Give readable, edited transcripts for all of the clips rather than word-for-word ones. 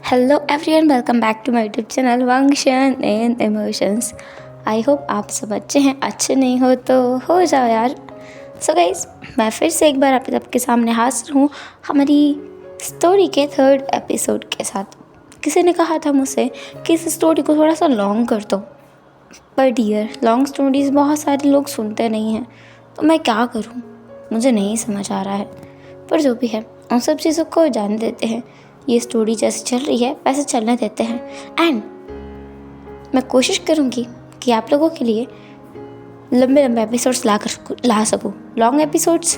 Hello everyone, welcome back to my YouTube channel वंशन and emotions. I hope आप सब अच्छे हैं। अच्छे नहीं हो तो हो जाओ यार। सो गाइस, मैं फिर से एक बार आप सबके सामने हाजिर हूँ हमारी स्टोरी के 3rd एपिसोड के साथ। किसी ने कहा था मुझसे कि इस स्टोरी को थोड़ा सा लॉन्ग कर दो, पर डियर, लॉन्ग स्टोरीज़ बहुत सारे लोग सुनते नहीं हैं, तो मैं क्या करूँ, मुझे नहीं समझ आ रहा है। पर जो भी है, उन सब चीज़ों को जान देते हैं। ये स्टोरी जैसे चल रही है वैसे चलने देते हैं। एंड मैं कोशिश करूँगी कि आप लोगों के लिए लंबे लंबे एपिसोड्स ला सकूँ। लॉन्ग एपिसोड्स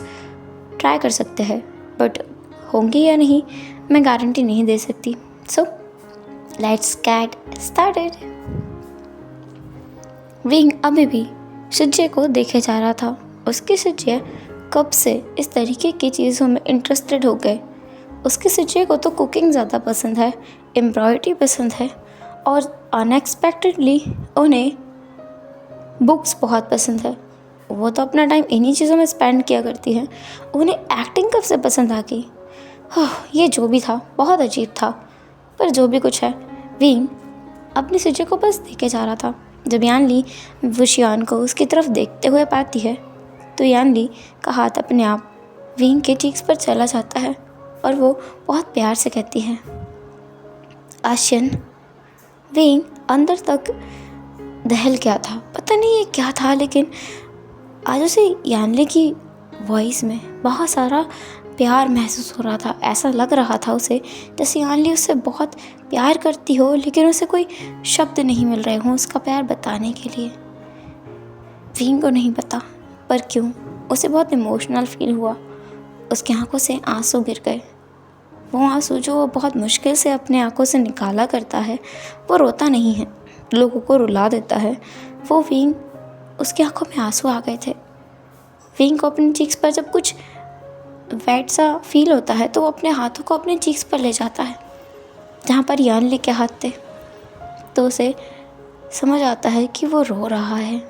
ट्राई कर सकते हैं, बट होंगे या नहीं मैं गारंटी नहीं दे सकती। So let's get started. Wing अभी भी शिज्जे को देखे जा रहा था। उसके शिज्जे कब से इस तरीके की चीज़ों में इंटरेस्टेड हो गए। उसके शिज्जे को तो कुकिंग ज़्यादा पसंद है, एम्ब्रॉयडरी पसंद है, और अनएक्सपेक्टेडली उन्हें बुक्स बहुत पसंद है। वो तो अपना टाइम इन्हीं चीज़ों में स्पेंड किया करती हैं। उन्हें एक्टिंग कब से पसंद आ गई। ये जो भी था बहुत अजीब था, पर जो भी कुछ है, विंग अपने शिज्जे को बस देखे जा रहा था। जब यानली वुशियान को उसकी तरफ देखते हुए पाती है तो यानली का हाथ अपने आप विंग के चीक्स पर चला जाता है और वो बहुत प्यार से कहती है, आशियन। विंग अंदर तक दहल गया था। पता नहीं ये क्या था, लेकिन आज उसे यानली की वॉइस में बहुत सारा प्यार महसूस हो रहा था। ऐसा लग रहा था उसे जैसे यानली उससे बहुत प्यार करती हो, लेकिन उसे कोई शब्द नहीं मिल रहे हों उसका प्यार बताने के लिए। विंग को नहीं पता पर क्यों उसे बहुत इमोशनल फील हुआ। उसकी आंखों से आंसू गिर गए। वो आंसू जो वो बहुत मुश्किल से अपने आंखों से निकाला करता है, वो रोता नहीं है, लोगों को रुला देता है। वो विंग, उसकी आंखों में आंसू आ गए थे। विंग को अपने चीक्स पर जब कुछ वेट सा फील होता है तो वो अपने हाथों को अपने चीक्स पर ले जाता है जहाँ पर यानली के हाथ थे, तो उसे समझ आता है कि वो रो रहा है।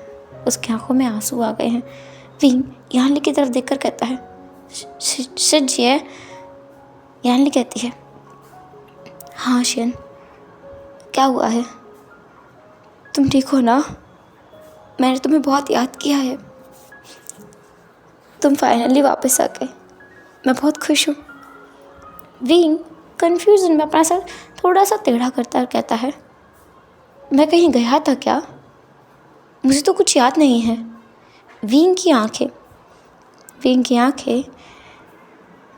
उसकी आंखों में आंसू आ गए हैं। विंग यानली की तरफ देखकर कहता है, शिज्जे। यानली कहती है, हाँ शियन, क्या हुआ है, तुम ठीक हो ना? मैंने तुम्हें बहुत याद किया है। तुम फाइनली वापस आ गए, मैं बहुत खुश हूँ। विंग कन्फ्यूजन में अपना सर थोड़ा सा टेढ़ा करता और कहता है, मैं कहीं गया था क्या? मुझे तो कुछ याद नहीं है। विंग की आंखें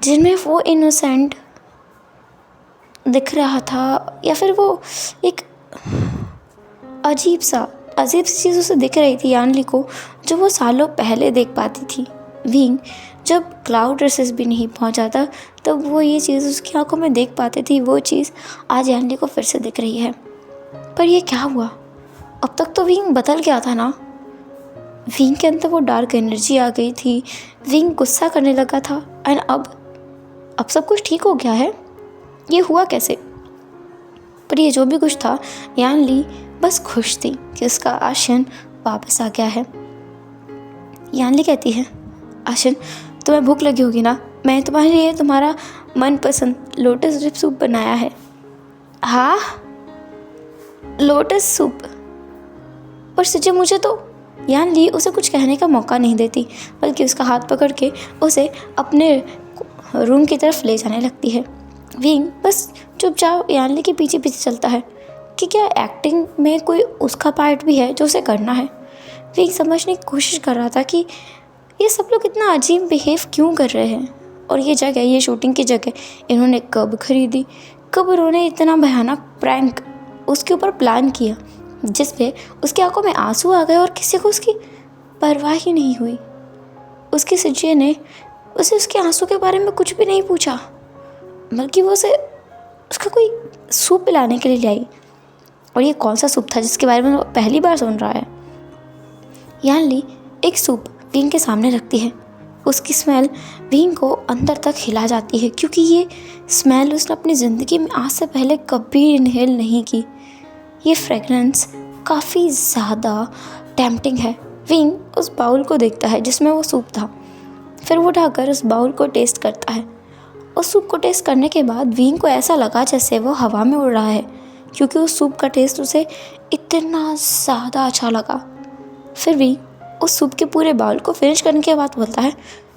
जिनमें वो इनोसेंट दिख रहा था, या फिर वो एक अजीब सी चीज़ उसे दिख रही थी यानली को, जो वो सालों पहले देख पाती थी। विंग जब क्लाउड रेसेस भी नहीं पहुंचा था तब वो ये चीज़ उसकी आंखों में देख पाती थी। वो चीज़ आज यानली को फिर से दिख रही है। पर ये क्या हुआ? अब तक तो विंग बदल गया था ना। विंग के अंदर वो डार्क एनर्जी आ गई थी। विंग गुस्सा करने लगा था। एंड अब सब कुछ ठीक हो गया है। ये हुआ कैसे? पर ये जो भी कुछ था, यानली बस खुश थी कि उसका आशियन वापस आ गया है। यानली कहती है, आशियन, तुम्हें भूख लगी होगी ना, मैंने तुम्हारे लिए तुम्हारा मनपसंद लोटस रिप सूप बनाया है। हाँ, लोटस सूप। पर सच्चे मुझे तो। यानली उसे कुछ कहने का मौका नहीं देती, बल्कि उसका हाथ पकड़ के उसे अपने रूम की तरफ ले जाने लगती है। विंग बस चुपचाप यानली के पीछे पीछे चलता है कि क्या एक्टिंग में कोई उसका पार्ट भी है जो उसे करना है। विंग समझने की कोशिश कर रहा था कि ये सब लोग इतना अजीब बिहेव क्यों कर रहे हैं, और ये जगह, ये शूटिंग की जगह इन्होंने कब खरीदी, कब उन्होंने इतना भयानक प्रैंक उसके ऊपर प्लान किया जिसपे उसकी आंखों में आंसू आ गए और किसी को उसकी परवाह ही नहीं हुई। उसके शिज्जे ने उसे उसके आंसू के बारे में कुछ भी नहीं पूछा, बल्कि वो उसे उसका कोई सूप पिलाने के लिए ले आई। और ये कौन सा सूप था जिसके बारे में वो पहली बार सुन रहा है। यानली एक सूप विंग के सामने रखती है। उसकी स्मेल विंग को अंदर तक हिला जाती है, क्योंकि ये स्मेल उसने अपनी ज़िंदगी में आज से पहले कभी इनहेल नहीं की। ये फ्रेगरेंस काफ़ी ज़्यादा टेम्पटिंग है। विंग उस बाउल को देखता है जिसमें वो सूप था। फिर वो उठाकर उस बाउल को टेस्ट करता है उस सूप को टेस्ट करने के बाद विंग को ऐसा लगा जैसे वो हवा में उड़ रहा है, क्योंकि उस सूप का टेस्ट उसे इतना ज़्यादा अच्छा लगा। फिर भी उस सूप के पूरे बाउल को फिनिश करने के बाद बोलता है,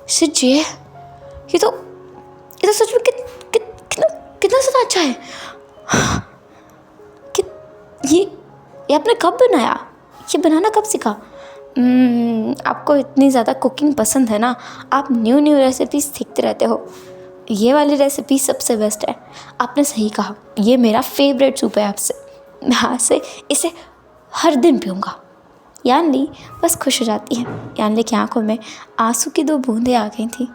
शिट ये तो सच में कितना ज़्यादा अच्छा है। कि ये आपने कब बनाया? ये बनाना कब सीखा? आपको इतनी ज़्यादा कुकिंग पसंद है ना, आप न्यू रेसिपीज सीखते रहते हो। ये वाली रेसिपी सबसे बेस्ट है। आपने सही कहा, ये मेरा फेवरेट सूप है आपसे। मैं आज से इसे हर दिन पीऊँगा। यानली बस खुश हो जाती है। यानली की आंखों में आंसू की 2 बूंदें आ गई थी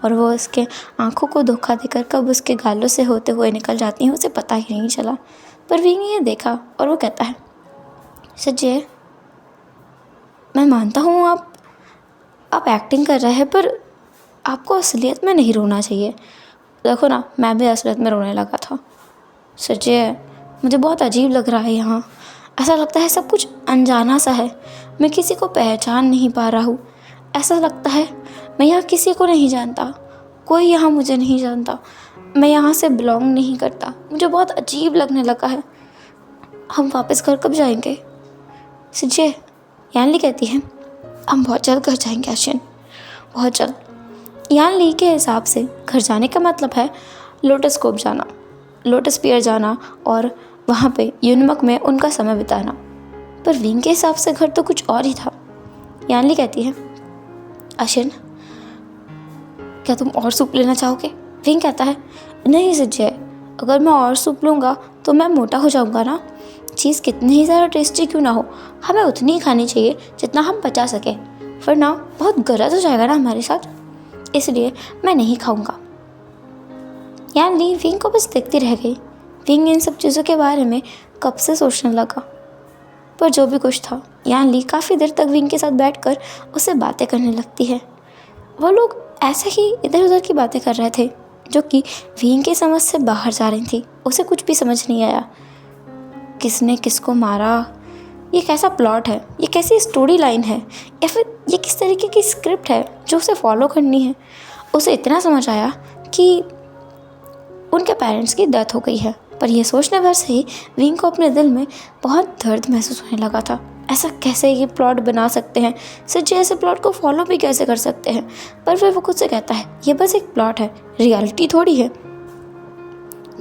और वो उसके आंखों को धोखा देकर कब उसके गालों से होते हुए निकल जाती हैं उसे पता ही नहीं चला। पर विंग ने ये देखा और वो कहता है, सच्चे मैं मानता हूँ आप एक्टिंग कर रहे हैं, पर आपको असलियत में नहीं रोना चाहिए। देखो ना, मैं भी असलियत में रोने लगा था। सच्चे मुझे बहुत अजीब लग रहा है यहाँ। ऐसा लगता है सब कुछ अनजाना सा है। मैं किसी को पहचान नहीं पा रहा हूँ। ऐसा लगता है मैं यहाँ किसी को नहीं जानता, कोई यहाँ मुझे नहीं जानता। मैं यहाँ से बिलोंग नहीं करता। मुझे बहुत अजीब लगने लगा है। हम वापस घर कब जाएंगे? सच्चे यानली कहती है, हम बहुत जल्द घर जाएंगे आशियन, बहुत जल्द। यानली के हिसाब से घर जाने का मतलब है लोटस कोव जाना, लोटस पियर जाना और वहाँ पे यूनमक में उनका समय बिताना। पर विंग के हिसाब से घर तो कुछ और ही था। यानली कहती है, आशियन क्या तुम और सूप लेना चाहोगे? विंग कहता है, नहीं सच्चे, अगर मैं और सूप लूँगा तो मैं मोटा हो जाऊँगा ना। चीज़ कितनी ही ज़्यादा टेस्टी क्यों ना हो, हमें उतनी ही खानी चाहिए जितना हम पचा सकें, वरना बहुत गलत हो जाएगा ना हमारे साथ। इसलिए मैं नहीं खाऊंगा। यानली विंग को बस देखती रह गई। विंग इन सब चीज़ों के बारे में कब से सोचने लगा, पर जो भी कुछ था, यानली काफ़ी देर तक विंग के साथ बैठकर उससे बातें करने लगती है। वो लोग ऐसे ही इधर उधर की बातें कर रहे थे जो कि विंग की समझ से बाहर जा रही थी। उसे कुछ भी समझ नहीं आया। किसने किसको मारा, ये कैसा प्लॉट है, ये कैसी स्टोरी लाइन है, या फिर ये किस तरीके की स्क्रिप्ट है जो उसे फॉलो करनी है। उसे इतना समझ आया कि उनके पेरेंट्स की डेथ हो गई है, पर यह सोचने भर से ही विंग को अपने दिल में बहुत दर्द महसूस होने लगा था। ऐसा कैसे ये प्लॉट बना सकते हैं, सच्चे ऐसे प्लॉट को फॉलो भी कैसे कर सकते हैं। पर फिर वो खुद से कहता है, ये बस एक प्लॉट है, रियलिटी थोड़ी है।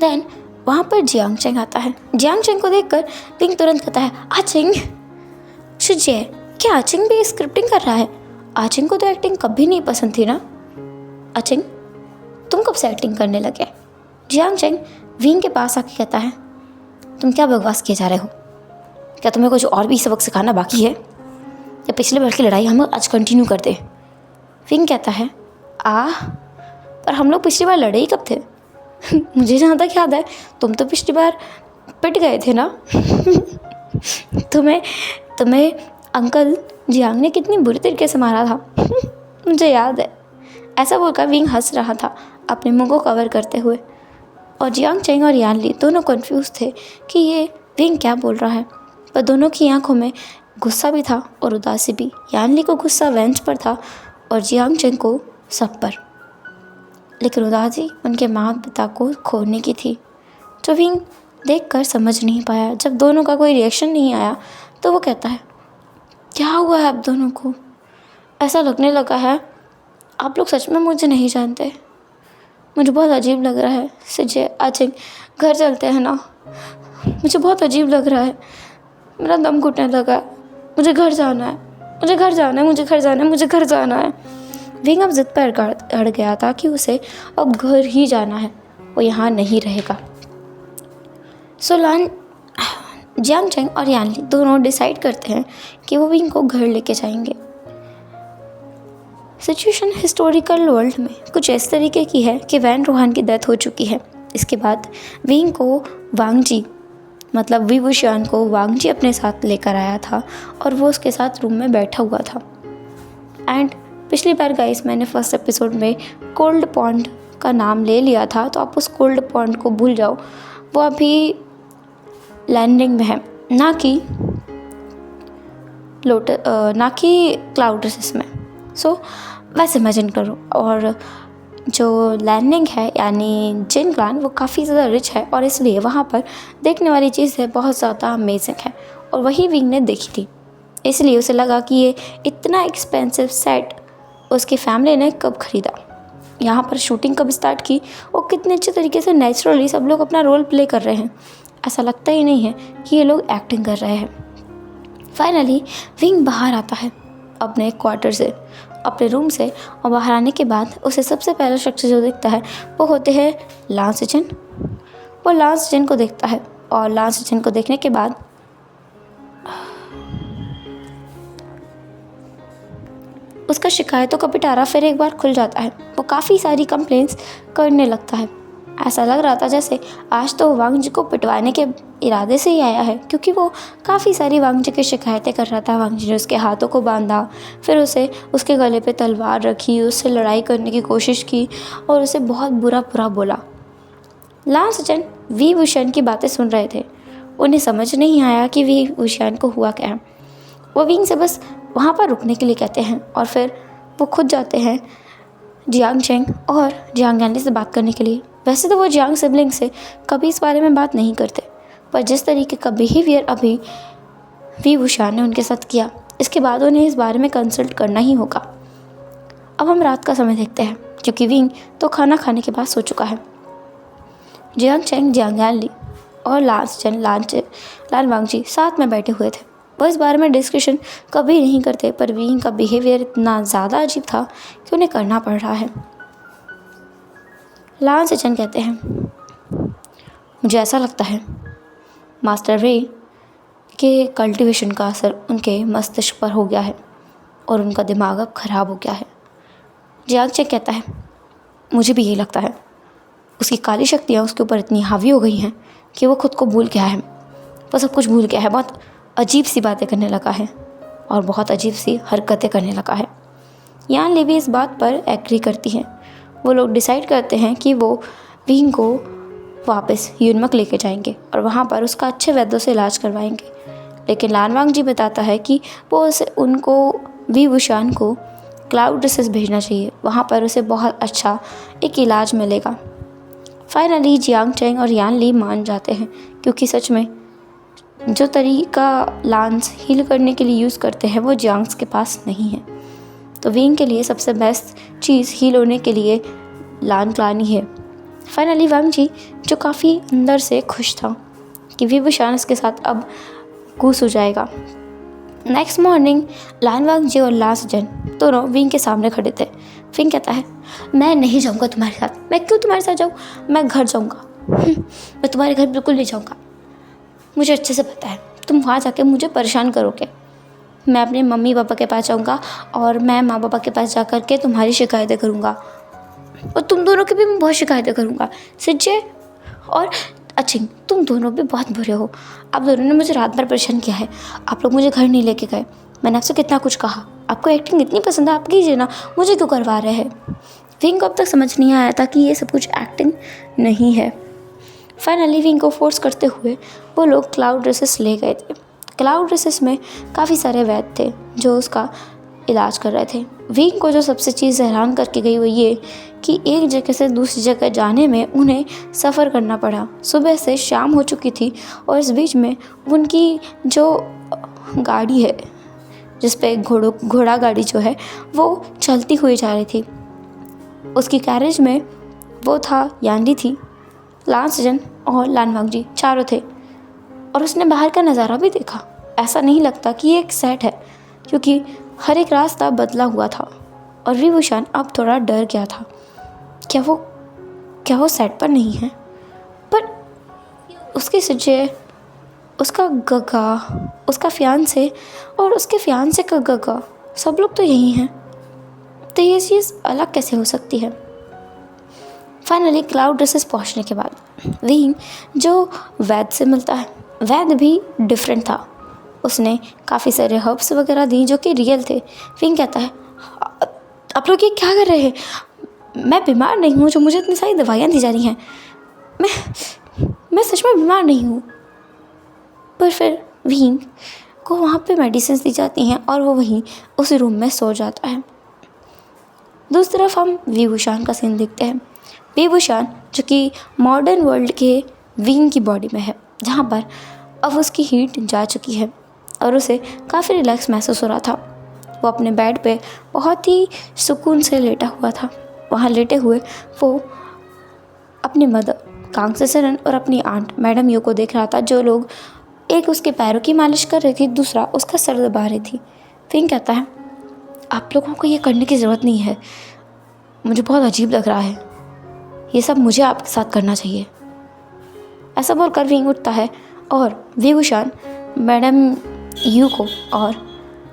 देन वहाँ पर जियांग चेंग आता है। जियांग चेंग को देखकर विंग तुरंत कहता है, आचिंग। शिजे, क्या आचिंग भी स्क्रिप्टिंग कर रहा है? आचिंग को तो एक्टिंग कभी नहीं पसंद थी ना। आचिंग तुम कब से एक्टिंग करने लगे? जियांग चेंग विंग के पास आके कहता है, तुम क्या बकवास किए जा रहे हो? क्या तुम्हें कुछ और भी सबक सिखाना बाकी है, या पिछले बार की लड़ाई हम आज कंटिन्यू कर दे? विंग कहता है, पर हम लोग पिछली बार लड़े ही कब थे? मुझे जहाँ तक याद है तुम तो पिछली बार पिट गए थे ना। तुम्हें अंकल जियांग ने कितनी बुरी तरीके से मारा था। मुझे याद है। ऐसा बोलकर विंग हंस रहा था अपने मुंह को कवर करते हुए, और जियांग चेंग और यानली दोनों कंफ्यूज थे कि ये विंग क्या बोल रहा है। पर दोनों की आंखों में गुस्सा भी था और उदासी भी। यानली को गुस्सा वेंच पर था और जियांग चेंग को सब पर, लेकिन उदासी उनके माँ पिता को खोने की थी, जो विंग देखकर समझ नहीं पाया। जब दोनों का कोई रिएक्शन नहीं आया तो वो कहता है, क्या हुआ है आप दोनों को? ऐसा लगने लगा है आप लोग सच में मुझे नहीं जानते। मुझे बहुत अजीब लग रहा है। सच्चे आचिंग घर चलते हैं ना, मुझे बहुत अजीब लग रहा है। मेरा दम घुटने लगा है। मुझे घर जाना है, मुझे घर जाना है, मुझे घर जाना है, मुझे घर जाना है। विंग अब जिद पर अड़ गया था कि उसे अब घर ही जाना है, वो यहाँ नहीं रहेगा। जियांग चेंग और यानली दोनों डिसाइड करते हैं कि वो विंग को घर लेके जाएंगे। सिचुएशन हिस्टोरिकल वर्ल्ड में कुछ इस तरीके की है कि वैन रोहान की डेथ हो चुकी है। इसके बाद विंग को वांगजी मतलब विवुशियान को वांगजी अपने साथ लेकर आया था और वो उसके साथ रूम में बैठा हुआ था। एंड पिछली बार गाइस मैंने फर्स्ट एपिसोड में कोल्ड पॉन्ड का नाम ले लिया था, तो आप उस कोल्ड पॉन्ड को भूल जाओ। वो अभी लैंडिंग में है, ना कि क्लाउड रेसिस में। सो वैसे इमेजिन करो। और जो लैंडिंग है यानी जिन क्लान वो काफ़ी ज़्यादा रिच है और इसलिए वहाँ पर देखने वाली चीज़ें बहुत ज़्यादा अमेजिंग है और वही विंग ने देखी थी। इसलिए उसे लगा कि ये इतना एक्सपेंसिव सेट उसकी फैमिली ने कब ख़रीदा, यहाँ पर शूटिंग कब स्टार्ट की और कितने अच्छे तरीके से नेचुरली सब लोग अपना रोल प्ले कर रहे हैं। ऐसा लगता ही नहीं है कि ये लोग एक्टिंग कर रहे हैं। फाइनली विंग बाहर आता है अपने क्वार्टर से, अपने रूम से, और बाहर आने के बाद उसे सबसे पहला शख्स जो देखता है वो होते हैं लांस जिन। वो लांस जिन को देखता है और लांस जिन को देखने के बाद उसका शिकायतों का पिटारा फिर एक बार खुल जाता है। वो काफ़ी सारी कंप्लेंट्स करने लगता है। ऐसा लग रहा था जैसे आज तो वांग जी को पिटवाने के इरादे से ही आया है, क्योंकि वो काफ़ी सारी वांग जी की शिकायतें कर रहा था। वांग जी ने उसके हाथों को बांधा, फिर उसे उसके गले पे तलवार रखी, उससे लड़ाई करने की कोशिश की और उसे बहुत बुरा बुरा बोला। लांस जिन वी वुशियान की बातें सुन रहे थे। उन्हें समझ नहीं आया कि वी वुशियान को हुआ क्या है। वो विंग से बस वहाँ पर रुकने के लिए कहते हैं और फिर वो खुद जाते हैं जियांग चेंग और जियांग यानली से बात करने के लिए। वैसे तो वो जियांग सिबलिंग से कभी इस बारे में बात नहीं करते, पर जिस तरीके का बिहेवियर अभी वी वुशियान ने उनके साथ किया, इसके बाद उन्हें इस बारे में कंसल्ट करना ही होगा। अब हम रात का समय देखते हैं, क्योंकि विंग तो खाना खाने के बाद सो चुका है। जियांग चेंग, जियांग यानली और लान वांगजी साथ में बैठे हुए थे। वो इस बारे में डिस्कशन कभी नहीं करते, पर विंग का बिहेवियर इतना ज़्यादा अजीब था कि उन्हें करना पड़ रहा है। लान सेचन कहते हैं, मुझे ऐसा लगता है मास्टर रे के कल्टीवेशन का असर उनके मस्तिष्क पर हो गया है और उनका दिमाग अब ख़राब हो गया है। जियांग चेंग कहता है, मुझे भी यही लगता है। उसकी काली शक्तियाँ उसके ऊपर इतनी हावी हो गई हैं कि वो खुद को भूल गया है। वो सब कुछ भूल गया है, बहुत अजीब सी बातें करने लगा है और बहुत अजीब सी हरकतें करने लगा है। यान ली भी इस बात पर एग्री करती हैं। वो लोग डिसाइड करते हैं कि वो विंग को वापस यूनमक लेके जाएंगे और वहाँ पर उसका अच्छे वैद्यों से इलाज करवाएंगे। लेकिन लान वांग जी बताता है कि वो उनको वी वुशियान को क्लाउड रिसेस भेजना चाहिए, वहाँ पर उसे बहुत अच्छा एक इलाज मिलेगा। फाइनली जियांग चेंग और यान ली मान जाते हैं, क्योंकि सच में जो तरीका लांस हील करने के लिए यूज़ करते हैं वो जियांग्स के पास नहीं है। तो विंग के लिए सबसे बेस्ट चीज़ हील होने के लिए लान क्लान ही है। फाइनली वांग जी, जो काफ़ी अंदर से खुश था कि वी वुशियान के साथ अब कूस हो जाएगा। नेक्स्ट मॉर्निंग लान वांग जी और लांस जिन दोनों विंग के सामने खड़े थे। विंग कहता है, मैं नहीं जाऊँगा तुम्हारे साथ। मैं क्यों तुम्हारे साथ जाऊँ? मैं घर जाऊँगा। मैं तुम्हारे घर बिल्कुल नहीं जाऊँगा। मुझे अच्छे से पता है तुम वहाँ जाके मुझे परेशान करोगे। मैं अपने मम्मी पापा के पास जाऊँगा और मैं माँ पापा के पास जा कर के तुम्हारी शिकायतें करूँगा और तुम दोनों की भी मैं बहुत शिकायतें करूँगा। सिज्जे और अचिंग, तुम दोनों भी बहुत बुरे हो। आप दोनों ने मुझे रात भर परेशान किया है। आप लोग मुझे घर नहीं लेके गए। मैंने आपसे कितना कुछ कहा। आपको एक्टिंग इतनी पसंद है, आप कीजिए ना, मुझे क्यों करवा रहे हैं? विंग को अब तक समझ नहीं आया था कि ये सब कुछ एक्टिंग नहीं है। फाइनली विंग को फोर्स करते हुए वो लोग क्लाउड रिसेस ले गए थे। क्लाउड रिसेस में काफ़ी सारे वैद्य थे जो उसका इलाज कर रहे थे। विंग को जो सबसे चीज़ हैरान करके गई वो ये कि एक जगह से दूसरी जगह जाने में उन्हें सफ़र करना पड़ा। सुबह से शाम हो चुकी थी और इस बीच में उनकी जो गाड़ी है, जिस पे घोड़ा गाड़ी जो है वो चलती हुई जा रही थी। उसकी कैरेज में वो था, यानली थी, लांस जिन और लान वांग जी चारों थे और उसने बाहर का नज़ारा भी देखा। ऐसा नहीं लगता कि ये एक सेट है, क्योंकि हर एक रास्ता बदला हुआ था और वी वुशियान अब थोड़ा डर गया था। क्या वो सेट पर नहीं है? पर उसके सज्जे, उसका गगा, उसका फियांसे और उसके फियांसे का गगा, सब लोग तो यही हैं। तो ये चीज़ अलग कैसे हो सकती है? फाइनली क्लाउड रिसेस पहुँचने के बाद विंग जो वैद्य से मिलता है, वैद्य भी डिफरेंट था। उसने काफ़ी सारे हर्ब्स वगैरह दी जो कि रियल थे। विंग कहता है, आप लोग ये क्या कर रहे हैं? मैं बीमार नहीं हूँ जो मुझे इतनी सारी दवाइयाँ दी जा रही हैं। मैं सच में बीमार नहीं हूँ। पर फिर विंग को वहाँ पे मेडिसिन दी जाती हैं और वो वहीं उस रूम में सो जाता है। दूसरी तरफ हम विभूषण का सीन देखते हैं। विभूषण जो कि मॉडर्न वर्ल्ड के विंग की बॉडी में है, जहाँ पर अब उसकी हीट जा चुकी है और उसे काफ़ी रिलैक्स महसूस हो रहा था। वो अपने बेड पे बहुत ही सुकून से लेटा हुआ था। वहाँ लेटे हुए वो अपनी मदर कांग सेसरन और अपनी आंट मैडम यू को देख रहा था, जो लोग एक उसके पैरों की मालिश कर रही थी, दूसरा उसका सर दबा रही थी। फिंग कहता है, आप लोगों को ये करने की ज़रूरत नहीं है, मुझे बहुत अजीब लग रहा है, ये सब मुझे आपके साथ करना चाहिए। ऐसा बोलकर विंग उठता है और विभूषण मैडम यू को और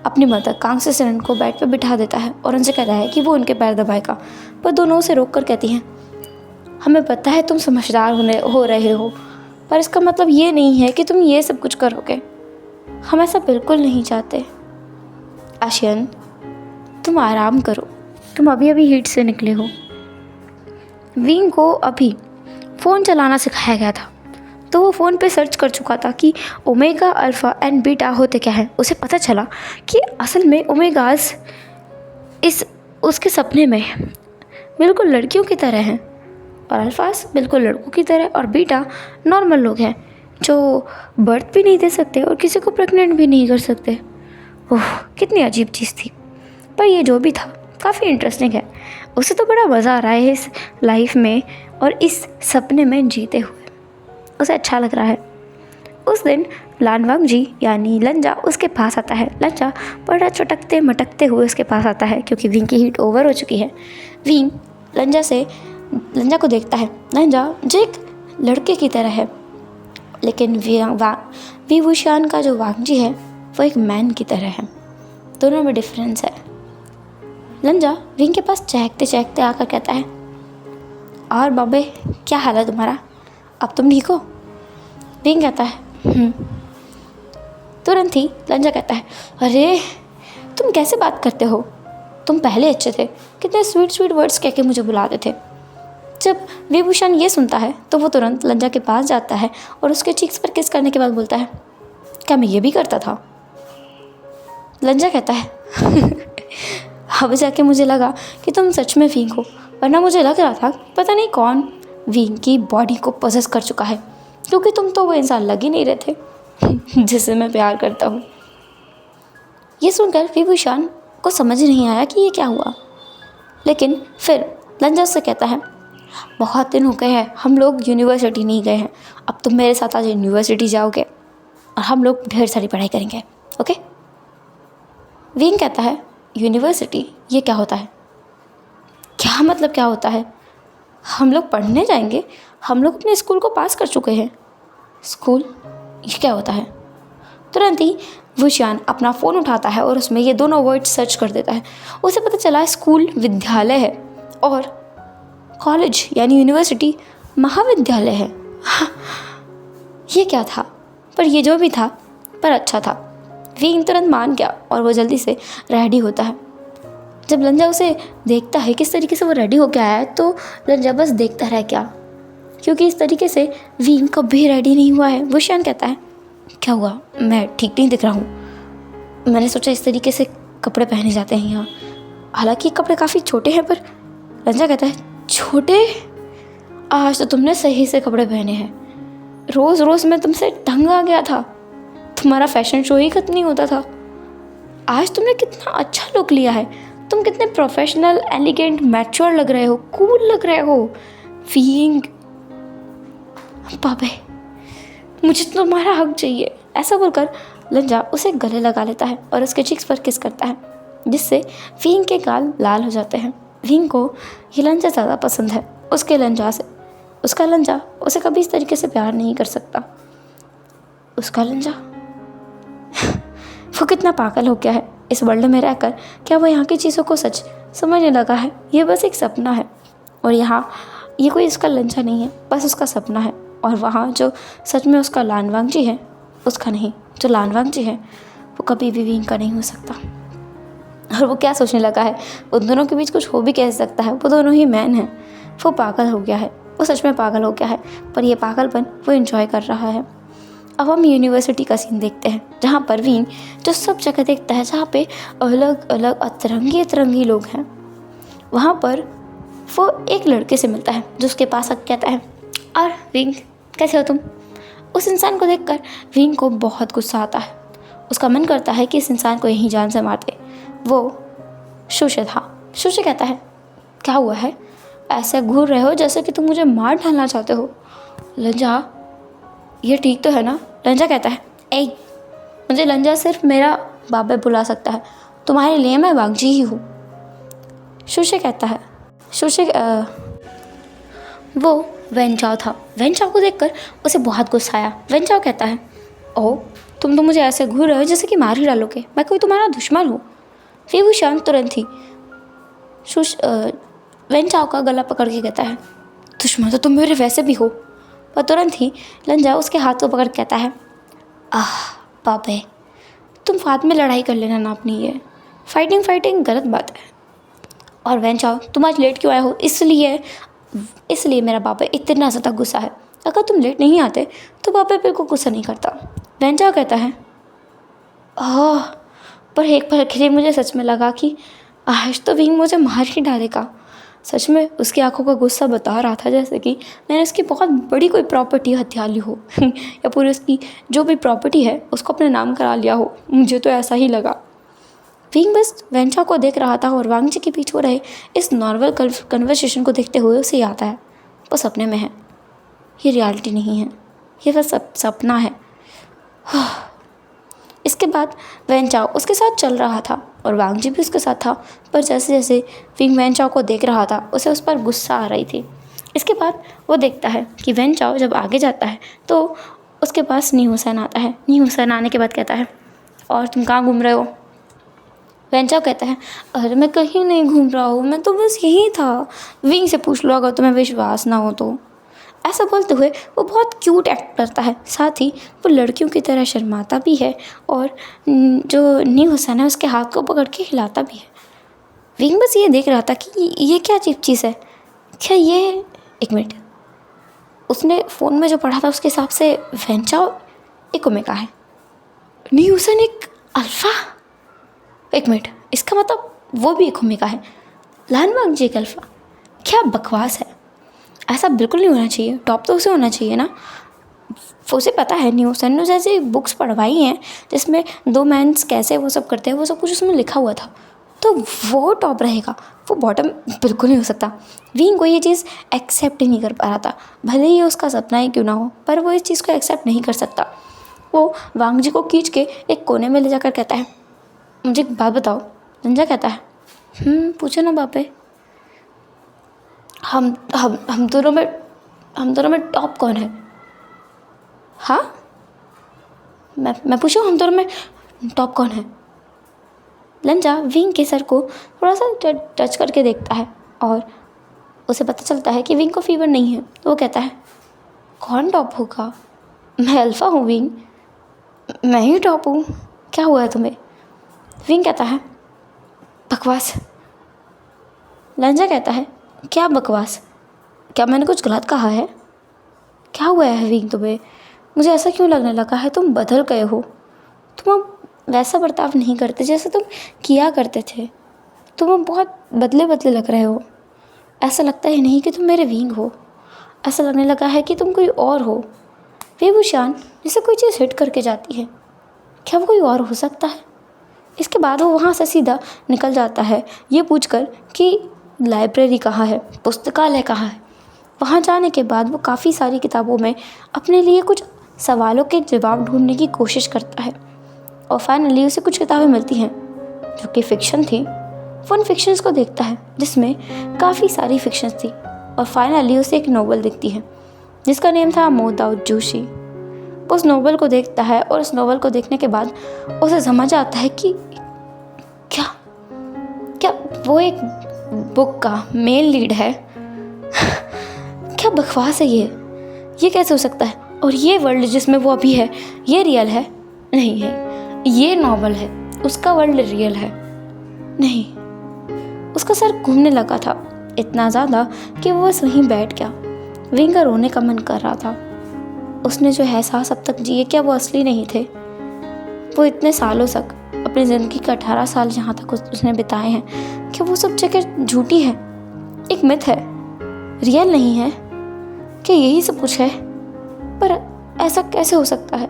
अपनी मदर कांग सेसरन को बेड पर बिठा देता है और उनसे कहता है कि वो उनके पैर दबाएगा। पर दोनों उसे रोक कर कहती हैं, हमें पता है तुम समझदार हो रहे हो, पर इसका मतलब ये नहीं है कि तुम ये सब कुछ करोगे। हम ऐसा बिल्कुल नहीं चाहते। आशियन, तुम आराम करो, तुम अभी अभी हीट से निकले हो। विंग को अभी फ़ोन चलाना सिखाया गया था, तो वो फ़ोन पे सर्च कर चुका था कि ओमेगा, अल्फ़ा एंड बीटा होते क्या हैं। उसे पता चला कि असल में ओमेगास इस उसके सपने में बिल्कुल लड़कियों की तरह हैं और अल्फ़ास बिल्कुल लड़कों की तरह, और बीटा नॉर्मल लोग हैं जो बर्थ भी नहीं दे सकते और किसी को प्रेग्नेंट भी नहीं कर सकते। ओह, कितनी अजीब चीज़ थी। पर ये जो भी था काफ़ी इंटरेस्टिंग है। उसे तो बड़ा मज़ा आ रहा है इस लाइफ में और इस सपने में जीते हुए, उसे अच्छा लग रहा है। उस दिन लानवांग जी यानी लंजा उसके पास आता है। लंजा बड़ा चटकते मटकते हुए उसके पास आता है क्योंकि विंग की हीट ओवर हो चुकी है। विंग लंजा को देखता है। लंजा जो एक लड़के की तरह है, लेकिन विभूषण का जो वांगजी है वो एक मैन की तरह है। दोनों में डिफरेंस है। लंजा विंग के पास चहकते चहकते आकर कहता है, और बाबे क्या हाल है तुम्हारा, अब तुम ठीक हो? विंग कहता है तुरंत ही लंजा कहता है, अरे तुम कैसे बात करते हो, तुम पहले अच्छे थे, कितने स्वीट स्वीट वर्ड्स कह के मुझे बुलाते थे। जब विभूषण ये सुनता है तो वो तुरंत लंजा के पास जाता है और उसके चीक्स पर किस करने के बाद बोलता है, क्या मैं ये भी करता था? लंजा कहता है अब जाके मुझे लगा कि तुम सच में विंग हो, वरना मुझे लग रहा था पता नहीं कौन विंग की बॉडी को पोजेस कर चुका है, क्योंकि तुम तो वो इंसान लग ही नहीं रहे थे जिससे मैं प्यार करता हूँ। ये सुनकर विभूषण को समझ नहीं आया कि ये क्या हुआ, लेकिन फिर लंजा उससे कहता है, बहुत दिन हो गए हैं हम लोग यूनिवर्सिटी नहीं गए हैं, अब तुम मेरे साथ आज यूनिवर्सिटी जाओगे और हम लोग ढेर सारी पढ़ाई करेंगे, ओके? विंग कहता है, यूनिवर्सिटी ये क्या होता है? क्या मतलब क्या होता है? हम लोग पढ़ने जाएंगे, हम लोग अपने स्कूल को पास कर चुके हैं। स्कूल ये क्या होता है? तुरंत ही विभूषण अपना फ़ोन उठाता है और उसमें ये दोनों वर्ड सर्च कर देता है। उसे पता चला स्कूल विद्यालय है और कॉलेज यानी यूनिवर्सिटी महाविद्यालय है। ये क्या था? पर ये जो भी था पर अच्छा था। विंग तुरंत मान गया और वो जल्दी से रेडी होता है। जब लंजा उसे देखता है किस तरीके से वो रेडी होकर आया है, तो लंजा बस देखता रह गया, क्योंकि इस तरीके से विंग कभी रेडी नहीं हुआ है। विभूषण कहता है, क्या हुआ, मैं ठीक नहीं दिख रहा हूँ? मैंने सोचा इस तरीके से कपड़े पहने जाते हैं यहाँ, हालांकि कपड़े काफ़ी छोटे हैं। पर लंजा कहता है, छोटे? आज तो तुमने सही से कपड़े पहने हैं, रोज़ रोज़ मैं तुमसे तंग आ गया था, तुम्हारा फैशन शो ही खत्म नहीं होता था। आज तुमने कितना अच्छा लुक लिया है, तुम कितने प्रोफेशनल, एलिगेंट, मैच्योर लग रहे हो, कूल लग रहे हो। विंग, बाबे मुझे तुम्हारा हक चाहिए। ऐसा बोलकर लंजा उसे गले लगा लेता है और उसके चीक्स पर किस करता है, जिससे विंग के गाल लाल हो जाते हैं। विंग को ये लंजा ज़्यादा पसंद है उसका लंजा उसे कभी इस तरीके से प्यार नहीं कर सकता। उसका लंजा वो कितना पागल हो गया है इस वर्ल्ड में रहकर। क्या वो यहाँ की चीज़ों को सच समझने लगा है? ये बस एक सपना है और यहाँ ये कोई उसका लंजा नहीं है, बस उसका सपना है। और वहाँ जो सच में उसका लानवांग जी है, उसका नहीं, जो लानवांग जी है वो कभी भी विंग का नहीं हो सकता। और वो क्या सोचने लगा है, उन दोनों के बीच कुछ हो भी कह सकता है, वो दोनों ही मैन हैं। वो पागल हो गया है, वो सच में पागल हो गया है, पर ये पागलपन वो एंजॉय कर रहा है। अब हम यूनिवर्सिटी का सीन देखते हैं, जहाँ पर विंग जो सब जगह देखता है, जहाँ पे अलग अलग अतरंगी अतरंगी लोग हैं। वहाँ पर वो एक लड़के से मिलता है जो उसके पास आके कहता है, और विंग कैसे हो तुम? उस इंसान को देखकर विंग को बहुत गुस्सा आता है। उसका मन करता है कि इस इंसान को यहीं जान से मार दे। वो शुशे था। शुशे कहता है, क्या हुआ है? ऐसे घूर रहे हो जैसे कि तुम मुझे मार डालना चाहते हो। लंजा, ये ठीक तो है ना? लंजा कहता है, ए, मुझे लंजा सिर्फ मेरा बाबा बुला सकता है, तुम्हारे लिए मैं वांगजी ही हूँ। शुशे कहता है, वो वेंचाओ था। वेंचाओ को देखकर उसे बहुत गुस्सा आया। वेंचाओ कहता है, ओह, तुम तो मुझे ऐसे घूर रहे हो जैसे कि मार ही डालोगे, मैं कोई तुम्हारा दुश्मन हूँ। फिर वो शांत तुरंत ही वेंचाओ का गला पकड़ के कहता है, दुश्मन तो तुम मेरे वैसे भी हो। पर तुरंत ही लंजा उसके हाथ को पकड़ कहता है, आह बाबे, तुम फात में लड़ाई कर लेना ना अपनी, ये फाइटिंग गलत बात है। और वेंचाओ, तुम आज लेट क्यों आए हो? इसलिए मेरा पापा इतना ज़्यादा गुस्सा है। अगर तुम लेट नहीं आते तो पापा मेरे को गुस्सा नहीं करता। वेंचाओ कहता है, ओह, पर एक पल के लिए मुझे सच में लगा कि आज तो विंग मुझे मार ही डालेगा। सच में उसकी आंखों का गुस्सा बता रहा था जैसे कि मैंने उसकी बहुत बड़ी कोई प्रॉपर्टी हथिया ली हो या पूरी उसकी जो भी प्रॉपर्टी है उसको अपने नाम करा लिया हो। मुझे तो ऐसा ही लगा। विंग बस वेंचाओ को देख रहा था और वांगजी के बीच हो रहे इस नॉर्मल कन्वर्सेशन को देखते हुए उसे याद आया, वो सपने में है, ये रियलिटी नहीं है, ये बस सपना है। इसके बाद वेंचाओ उसके साथ चल रहा था और वांगजी भी उसके साथ था, पर जैसे जैसे विंग वेंचाओ को देख रहा था उसे उस पर गुस्सा आ रही थी। इसके बाद वो देखता है कि वेंचाओ जब आगे जाता है तो उसके पास नी हुसैन आता है। नी हुसैन आने के बाद कहता है, और तुम कहाँ घूम रहे हो? वेंचाओ कहता है, अरे मैं कहीं नहीं घूम रहा हूँ, मैं तो बस यहीं था, विंग से पूछ लो अगर तुम्हें विश्वास ना हो तो। ऐसा बोलते हुए वो बहुत क्यूट एक्ट करता है, साथ ही वो लड़कियों की तरह शर्माता भी है और जो नी हुसैन है उसके हाथ को पकड़ के हिलाता भी है। विंग बस ये देख रहा था कि ये क्या अजीब चीज़ है। क्या ये, एक मिनट, उसने फ़ोन में जो पढ़ा था उसके हिसाब से वेंचाओ एक ओमेगा है, नी हुसैन एक अल्फ़ा। एक मिनट, इसका मतलब वो भी एक ओमेगा है, लान वांगजी एक अल्फ़ा। क्या बकवास है, ऐसा बिल्कुल नहीं होना चाहिए। टॉप तो उसे होना चाहिए ना। उसे पता है नी हुसैन ने जैसे बुक्स पढ़वाई हैं जिसमें दो मैंस कैसे वो सब करते हैं, वो सब कुछ उसमें लिखा हुआ था, तो वो टॉप रहेगा, वो बॉटम बिल्कुल नहीं हो सकता। विंग को ये चीज़ एक्सेप्ट ही नहीं कर पा रहा था, भले ही उसका सपना ही क्यों ना हो, पर वो इस चीज़ को एक्सेप्ट नहीं कर सकता। वो वांगजी को खींच के एक कोने में ले जाकर कहता है, मुझे एक बात बताओ। लंजा कहता है, पूछो ना बापे। हम दोनों में टॉप कौन है? हाँ, मैं पूछूं हम दोनों में टॉप कौन है? लंजा विंग के सर को थोड़ा सा टच करके देखता है और उसे पता चलता है कि विंग को फीवर नहीं है, तो वो कहता है, कौन टॉप होगा? मैं अल्फ़ा हूँ विंग, मैं ही टॉप हूँ, क्या हुआ है तुम्हें? विंग कहता है, बकवास। लंजा कहता है, क्या बकवास? क्या मैंने कुछ गलत कहा है? क्या हुआ है विंग तुम्हें? मुझे ऐसा क्यों लगने लगा है तुम बदल गए हो। तुम अब वैसा बर्ताव नहीं करते जैसे तुम किया करते थे। तुम अब बहुत बदले बदले लग रहे हो। ऐसा लगता ही नहीं कि तुम मेरे विंग हो, ऐसा लगने लगा है कि तुम कोई और हो। बेबुशान जैसे कोई चीज़ हिट करके जाती है। क्या वो कोई और हो सकता है? इसके बाद वो वहाँ से सीधा निकल जाता है ये पूछकर कि लाइब्रेरी कहाँ है, पुस्तकालय कहाँ है। वहाँ जाने के बाद वो काफ़ी सारी किताबों में अपने लिए कुछ सवालों के जवाब ढूंढने की कोशिश करता है और फाइनली उसे कुछ किताबें मिलती हैं जो कि फ़िक्शन थी। वो उन फिक्शंस को देखता है जिसमें काफ़ी सारी फिक्शंस थी और फाइनली उसे एक नोवेल दिखती है जिसका नेम था मो दाऊद जोशी। वो उस नोवेल को देखता है और उस नोवेल को देखने के बाद उसे समझ आता है कि क्या वो एक बुक का मेन लीड है। क्या बकवास है ये कैसे हो सकता है? और ये वर्ल्ड जिसमें वो अभी है ये रियल है? नहीं है, ये नॉवल है, उसका वर्ल्ड रियल है? नहीं। उसका सर घूमने लगा था इतना ज़्यादा कि वो बस वहीं बैठ गया। विंग का रोने का मन कर रहा था। उसने जो एहसास अब तक जिए क्या वो असली नहीं थे? वो इतने सालों तक अपनी ज़िंदगी के 18 साल जहाँ तक उसने बिताए हैं, कि वो सब जगह झूठी है, एक मिथ है, रियल नहीं है, कि यही सब कुछ है। पर ऐसा कैसे हो सकता है?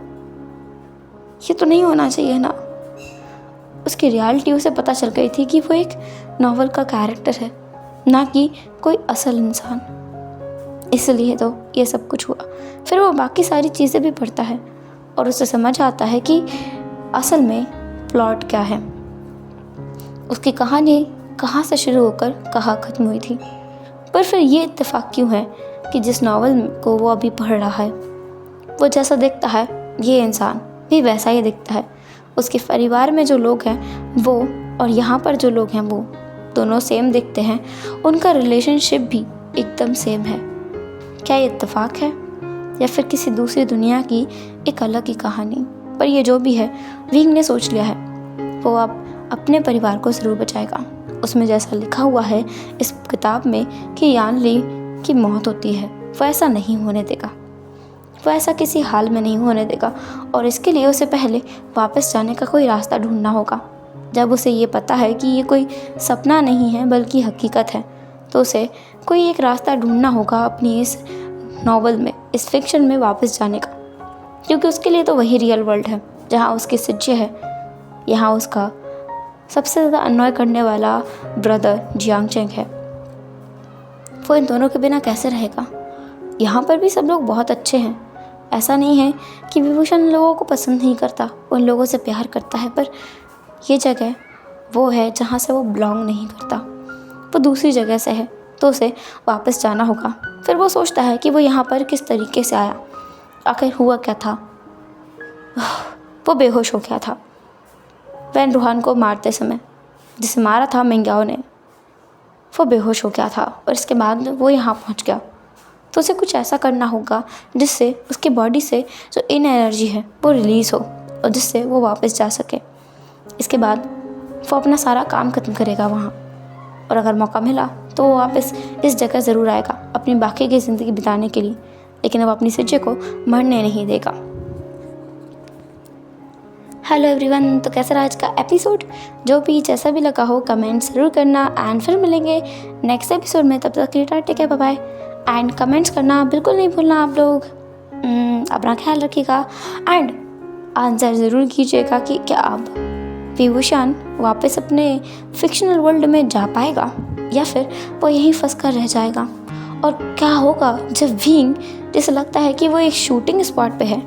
ये तो नहीं होना चाहिए ना। उसकी रियलिटी उसे पता चल गई थी कि वो एक नॉवल का कैरेक्टर है, ना कि कोई असल इंसान। इसलिए तो ये सब कुछ हुआ। फिर वो बाकी सारी चीज़ें भी पढ़ता है और उसे समझ आता है कि असल में प्लॉट क्या है, उसकी कहानी कहाँ से शुरू होकर कहाँ ख़त्म हुई थी। पर फिर ये इत्तेफाक क्यों है कि जिस नावल को वो अभी पढ़ रहा है, वो जैसा दिखता है ये इंसान भी वैसा ही दिखता है। उसके परिवार में जो लोग हैं वो और यहाँ पर जो लोग हैं वो दोनों सेम दिखते हैं। उनका रिलेशनशिप भी एकदम सेम है। क्या ये इत्तेफाक है या फिर किसी दूसरी दुनिया की एक अलग ही कहानी? पर ये जो भी है, विंग ने सोच लिया है वो अब अपने परिवार को ज़रूर बचाएगा। उसमें जैसा लिखा हुआ है इस किताब में कि यान ली की मौत होती है, वो ऐसा नहीं होने देगा, वो ऐसा किसी हाल में नहीं होने देगा। और इसके लिए उसे पहले वापस जाने का कोई रास्ता ढूंढना होगा। जब उसे ये पता है कि ये कोई सपना नहीं है बल्कि हकीकत है, तो उसे कोई एक रास्ता ढूंढना होगा अपनी इस नॉवल में, इस फिक्शन में वापस जाने का। क्योंकि उसके लिए तो वही रियल वर्ल्ड है जहाँ उसकी सिज्जे है। यहाँ उसका सबसे ज़्यादा अनॉय करने वाला ब्रदर जियांग चेंग है। वो इन दोनों के बिना कैसे रहेगा? यहाँ पर भी सब लोग बहुत अच्छे हैं। ऐसा नहीं है कि विभूषण लोगों को पसंद नहीं करता, उन लोगों से प्यार करता है। पर ये जगह वो है जहाँ से वो बिलोंग नहीं करता, वो दूसरी जगह से है, तो उसे वापस जाना होगा। फिर वो सोचता है कि वो यहाँ पर किस तरीके से आया, आखिर हुआ क्या था। वो बेहोश हो गया था वैन रूहान को मारते समय, जिसे मारा था मिंग्याओ ने। वो बेहोश हो गया था और इसके बाद वो यहाँ पहुँच गया। तो उसे कुछ ऐसा करना होगा जिससे उसकी बॉडी से जो इन एनर्जी है वो रिलीज़ हो और जिससे वो वापस जा सके। इसके बाद वो अपना सारा काम ख़त्म करेगा वहाँ, और अगर मौका मिला तो वो वापस इस जगह ज़रूर आएगा अपनी बाकी की ज़िंदगी बिताने के लिए, लेकिन वो अपनी सिज्जे को मरने नहीं देगा। हेलो एवरीवन, तो कैसा रहा आज का एपिसोड? जो भी जैसा भी लगा हो कमेंट ज़रूर करना। एंड फिर मिलेंगे नेक्स्ट एपिसोड में, तब तक के लिए take care, bye bye. And comments करना बिल्कुल नहीं भूलना आप लोग। अपना ख्याल रखिएगा एंड आंसर ज़रूर कीजिएगा कि क्या अब विभूषण वापस अपने फिक्शनल वर्ल्ड में जा पाएगा या फिर वो यहीं फंस कर रह जाएगा। और क्या होगा जब विंग, जैसे लगता है कि वो एक शूटिंग स्पॉट पे है,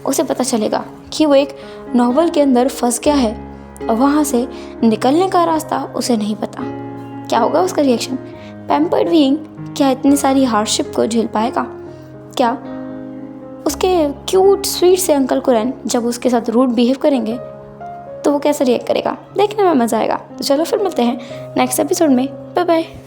उसे पता चलेगा कि वो एक नॉवल के अंदर फंस गया है और वहाँ से निकलने का रास्ता उसे नहीं पता। क्या होगा उसका रिएक्शन? पैम्पर्ड विंग क्या इतनी सारी हार्डशिप को झेल पाएगा? क्या उसके क्यूट स्वीट से अंकल कुरैन जब उसके साथ रूड बिहेव करेंगे तो वो कैसे रिएक्ट करेगा? देखने में मज़ा आएगा। तो चलो फिर मिलते हैं नेक्स्ट एपिसोड में। Bye bye.